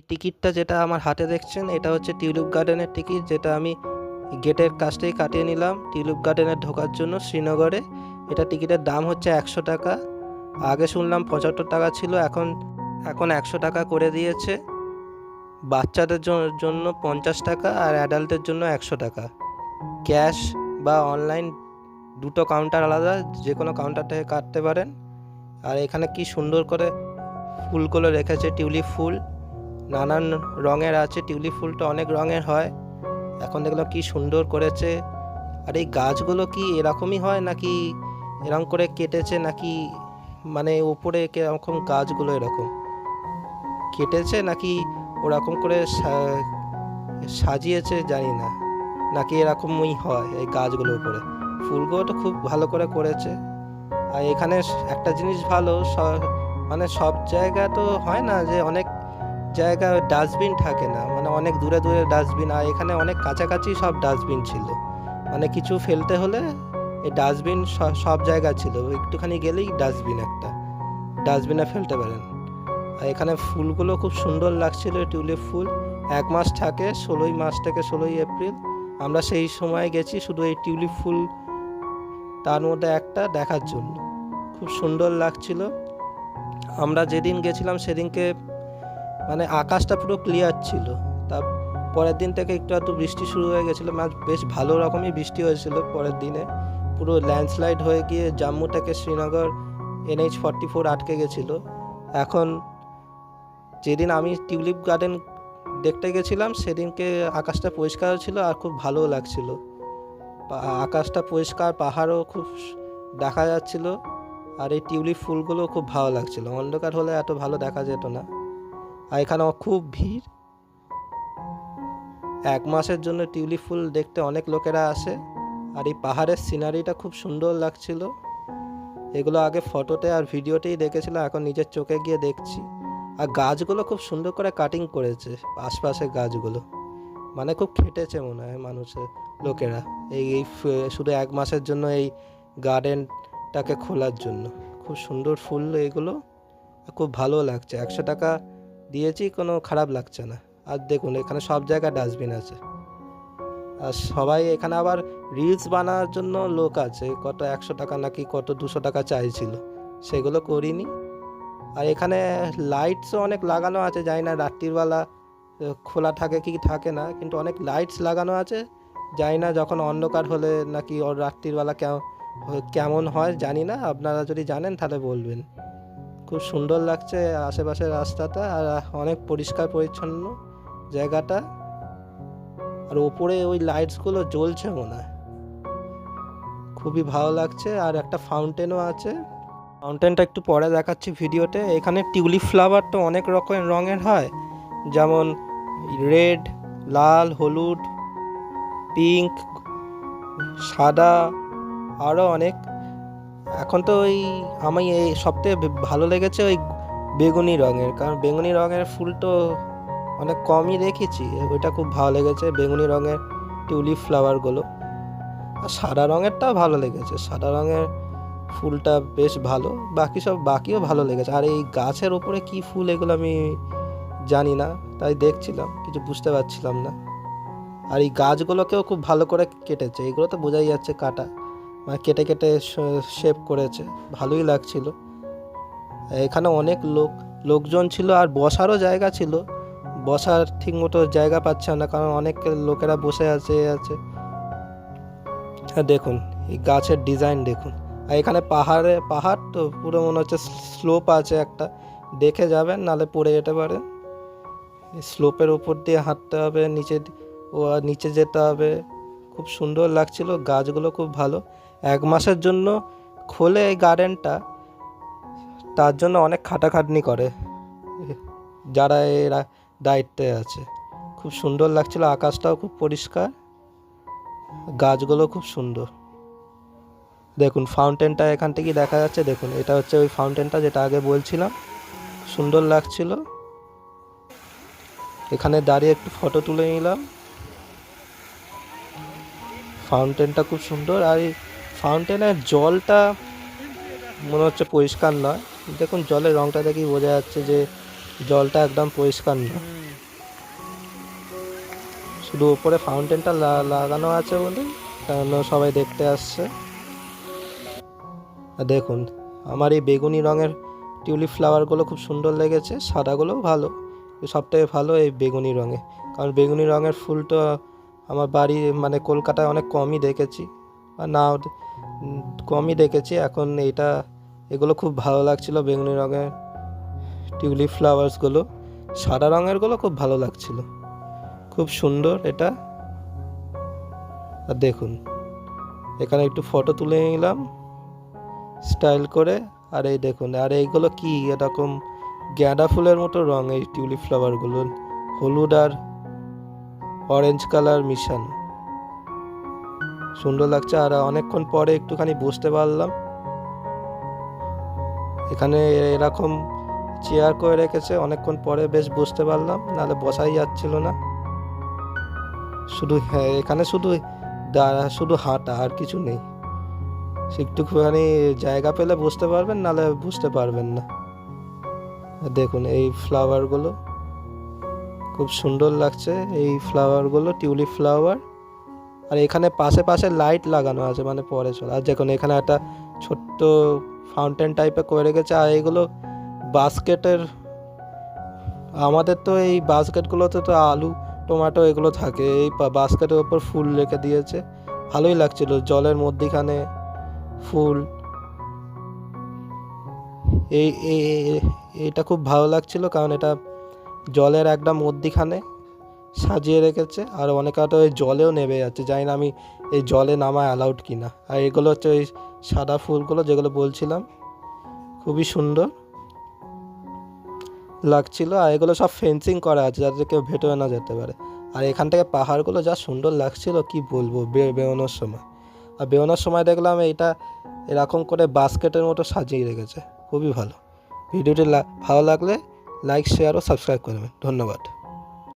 টিকিটটা যেটা আমার হাতে দেখছেন এটা হচ্ছে টিউলিপ গার্ডেনের টিকিট, যেটা আমি গেটের কাছটাই কাটিয়ে নিলাম টিউলিপ গার্ডেনে ঢোকার জন্য শ্রীনগরে। এটা টিকিটের দাম হচ্ছে 100 টাকা। আগে শুনলাম 75 টাকা ছিল, এখন এখন 100 টাকা করে দিয়েছে। বাচ্চাদের জন্য 50 টাকা আর অ্যাডাল্টের জন্য 100 টাকা। ক্যাশ বা অনলাইন দুটো কাউন্টার আলাদা, যে কোনো কাউন্টার থেকে কাটতে পারেন। আর এখানে কি সুন্দর করে ফুলগুলো রেখেছে, টিউলিপ ফুল নানান রঙের আছে। টিউলিপ ফুলটা অনেক রঙের হয়, এখন দেখলাম কি সুন্দর করেছে। আর এই গাছগুলো কি এরকমই হয় নাকি এরকম করে কেটেছে, নাকি মানে উপরে কিরকম গাছগুলো এরকম কেটেছে নাকি ওরকম করে সাজিয়েছে জানি না, নাকি এরকমই হয় এই গাছগুলোর উপরে। ফুলগুলো তো খুব ভালো করে করেছে। আর এখানে একটা জিনিস ভালো, মানে সব জায়গা তো হয় না যে অনেক জায়গায় ডাস্টবিন থাকে না, মানে অনেক দূরে দূরে ডাস্টবিন, আর এখানে অনেক কাছাকাছি সব ডাস্টবিন ছিল। মানে কিছু ফেলতে হলে এই ডাস্টবিন সব জায়গায় ছিল, একটুখানি গেলেই ডাস্টবিন, একটা ডাস্টবিনে ফেলতে পারেন। আর এখানে ফুলগুলো খুব সুন্দর লাগছিল, টিউলিপ ফুল 1 মাস থাকে, 16ই মার্চ থেকে 16ই এপ্রিল। আমরা সেই সময় গেছি শুধু এই টিউলিপ ফুল তার মধ্যে একটা দেখার জন্য, খুব সুন্দর লাগছিল। আমরা যেদিন গেছিলাম সেদিনকে মানে আকাশটা পুরো ক্লিয়ার ছিল, তার পরের দিন থেকে একটু বৃষ্টি শুরু হয়ে গেছিলো, বেশ ভালো রকমই বৃষ্টি হয়েছিল পরের দিনে। পুরো ল্যান্ডস্লাইড হয়ে গিয়ে জম্মু থেকে শ্রীনগর NH-44 আটকে গেছিলো। এখন যেদিন আমি টিউলিপ গার্ডেন দেখতে গেছিলাম সেদিনকে আকাশটা পরিষ্কার ছিল আর খুব ভালো লাগছিল। আকাশটা পরিষ্কার, পাহাড়ও খুব দেখা যাচ্ছিল, আর এই টিউলিপ ফুলগুলো খুব ভালো লাগছিল। অন্ধকার হলে এত ভালো দেখা যেত না। আর এখানে খুব ভিড়, 1 মাসের জন্য টিউলিপ ফুল দেখতে অনেক লোকেরা আসে। আর এই পাহাড়ের সিনারিটা খুব সুন্দর লাগছিল। এগুলো আগে ফটোতে আর ভিডিওতেই দেখেছিলাম, এখন নিজের চোখে গিয়ে দেখছি। আর গাছগুলো খুব সুন্দর করে কাটিং করেছে, আশপাশের গাছগুলো, মানে খুব খেটেছে মনে হয় মানুষের, লোকেরা এই শুধু 1 মাসের জন্য এই গার্ডেনটাকে খোলার জন্য। খুব সুন্দর ফুল এগুলো, খুব ভালো লাগছে। 100 টাকা দিয়েছি, কোনো খারাপ লাগছে না। আর দেখুন এখানে সব জায়গায় ডাস্টবিন আছে। আর সবাই এখানে আবার রিলস বানানোর জন্য লোক আছে, কত 100 টাকা নাকি কত 200 টাকা চাইছিল, সেগুলো করিনি। আর এখানে লাইটসও অনেক লাগানো আছে, জানি না রাত্রিবেলা খোলা থাকে কি থাকে না, কিন্তু অনেক লাইটস লাগানো আছে। জানি না যখন অন্ধকার হলে নাকি রাত্রিবেলা কেমন হয় জানি না, আপনারা যদি জানেন তাহলে বলবেন। খুব সুন্দর লাগছে আশেপাশের রাস্তাটা, আর অনেক পরিষ্কার পরিচ্ছন্ন জায়গাটা। আর ওপরে ওই লাইটসগুলো জ্বলছে মনে হয়, খুবই ভালো লাগছে। আর একটা ফাউন্টেনও আছে, ফাউন্টেনটা একটু পরে দেখাচ্ছি ভিডিওতে। এখানে টিউলিপ ফ্লাওয়ার তো অনেক রঙের হয়, যেমন রেড, লাল, হলুদ, পিঙ্ক, সাদা, আরও অনেক। এখন তো আমি এই সবথেকে ভালো লেগেছে ওই বেগুনি রঙের, কারণ বেগুনি রঙের ফুল তো অনেক কমই দেখেছি, ওইটা খুব ভালো লেগেছে, বেগুনি রঙের টিউলিপ ফ্লাওয়ারগুলো। আর সাদা রঙেরটাও ভালো লেগেছে, সাদা রঙের ফুলটা বেশ ভালো, বাকিও ভালো লেগেছে। আর এই গাছের ওপরে কি ফুল এগুলো আমি জানি না, তাই দেখছিলাম, কিছু বুঝতে পারছিলাম না। আর এই গাছগুলোকেও খুব ভালো করে কেটেছে, এগুলো তো বোঝাই যাচ্ছে কাটা, মানে কেটে কেটে শেপ করেছে, ভালোই লাগছিল। এখানে অনেক লোকজন ছিল, আর বসারও জায়গা ছিল। বসার ঠিক মতো জায়গা পাচ্ছে না, কারণ অনেক লোকেরা বসে আছে। দেখুন এই গাছের ডিজাইন দেখুন। আর এখানে পাহাড় তো পুরো মনে হচ্ছে স্লোপ আছে একটা, দেখে যাবেন নাহলে পড়ে যেতে পারে। স্লোপের উপর দিয়ে হাঁটতে হবে, নিচে যেতে হবে। খুব সুন্দর লাগছিল, গাছগুলো খুব ভালো। 1 মাসের জন্য খোলে এই গার্ডেনটা, তার জন্য অনেক খাটাখাটনি করে যারা এরা দায়িত্বে আছে। খুব সুন্দর লাগছিল, আকাশটাও খুব পরিষ্কার, গাছগুলো খুব সুন্দর। দেখুন ফাউন্টেনটা এখান থেকেই দেখা যাচ্ছে, দেখুন এটা হচ্ছে ওই ফাউন্টেনটা যেটা আগে বলছিলাম, সুন্দর লাগছিল। এখানে দাঁড়িয়ে একটু ফটো তুলে নিলাম। ফাউন্টেনটা খুব সুন্দর, আর এই ফাউন্টেনের জলটা মনে হচ্ছে পরিষ্কার নয়। দেখুন জলের রঙটা দেখেই বোঝা যাচ্ছে যে জলটা একদম পরিষ্কার নয়। শুধু উপরে ফাউন্টেনটা লাগানো আছে বলে কারণ সবাই দেখতে আসছে। আর দেখুন আমার এই বেগুনি রঙের টিউলিপ ফ্লাওয়ারগুলো খুব সুন্দর লেগেছে, সাদাগুলোও ভালো, সবথেকে ভালো এই বেগুনি রঙে। কারণ বেগুনি রঙের ফুল তো আমার বাড়ি মানে কলকাতায় অনেক কমই দেখেছি, আর না কমই দেখেছি। এখন এগুলো খুব ভালো লাগছিল বেগুনি রঙের টিউলিপ ফ্লাওয়ার্সগুলো। সাদা রঙেরগুলো খুব ভালো লাগছিল, খুব সুন্দর এটা। আর দেখুন এখানে একটু ফটো তুলে নিলাম স্টাইল করে। আর এই দেখুন, আর এইগুলো কি এরকম গাঁদা ফুলের মতো রঙ, এই টিউলিপ ফ্লাওয়ারগুলো হলুদ আর অরেঞ্জ কালার মিশানো, সুন্দর লাগছে। আর অনেকক্ষণ পরে একটুখানি বসতে পারলাম এখানে, এরকম চেয়ার করে রেখেছে, অনেকক্ষণ পরে বেশ বসতে পারলাম, নাহলে বসাই যাচ্ছিল না। শুধু এখানে শুধু হাঁটা আর কিছু নেই, একটুখানি জায়গা পেলে বসতে পারবেন, নাহলে বুঝতে পারবেন না। দেখুন এই ফ্লাওয়ারগুলো খুব সুন্দর লাগছে, এই ফ্লাওয়ারগুলো টিউলিপ ফ্লাওয়ার। আর এখানে পাশে পাশে লাইট লাগানো আছে, মানে পরে চলে। আর দেখুন এখানে একটা ছোট্ট ফাউন্টেন টাইপের করে রেখেছে। আর এইগুলো বাস্কেটের, আমাদের তো এই বাস্কেটগুলোতে তো আলু টমেটো এগুলো থাকে, এই বাস্কেটের ওপর ফুল রেখে দিয়েছে, ভালোই লাগছিল। জলের মধ্যিখানে ফুল, এটা খুব ভালো লাগছিল, কারণ এটা জলের একদম মধ্যিখানে সাজিয়ে রেখেছে। আর অনেকে হয়তো ওই জলেও নেমে যাচ্ছে, জানি না আমি এই জলে নামা অ্যালাউড কিনা। আর এগুলো হচ্ছে ওই সাদা ফুলগুলো যেগুলো বলছিলাম, খুবই সুন্দর লাগছিল। আর এগুলো সব ফেন্সিং করা আছে যাতে কেউ ভেতরে না যেতে পারে। আর এখান থেকে পাহাড়গুলো যা সুন্দর লাগছিল কি বলবো বেরোনোর সময়। আর বেরোনোর সময় দেখলাম এইটা এরকম করে বাস্কেটের মতো সাজিয়ে রেখেছে, খুবই ভালো। ভিডিওটি ভালো লাগলে লাইক, শেয়ার ও সাবস্ক্রাইব করবেন। ধন্যবাদ।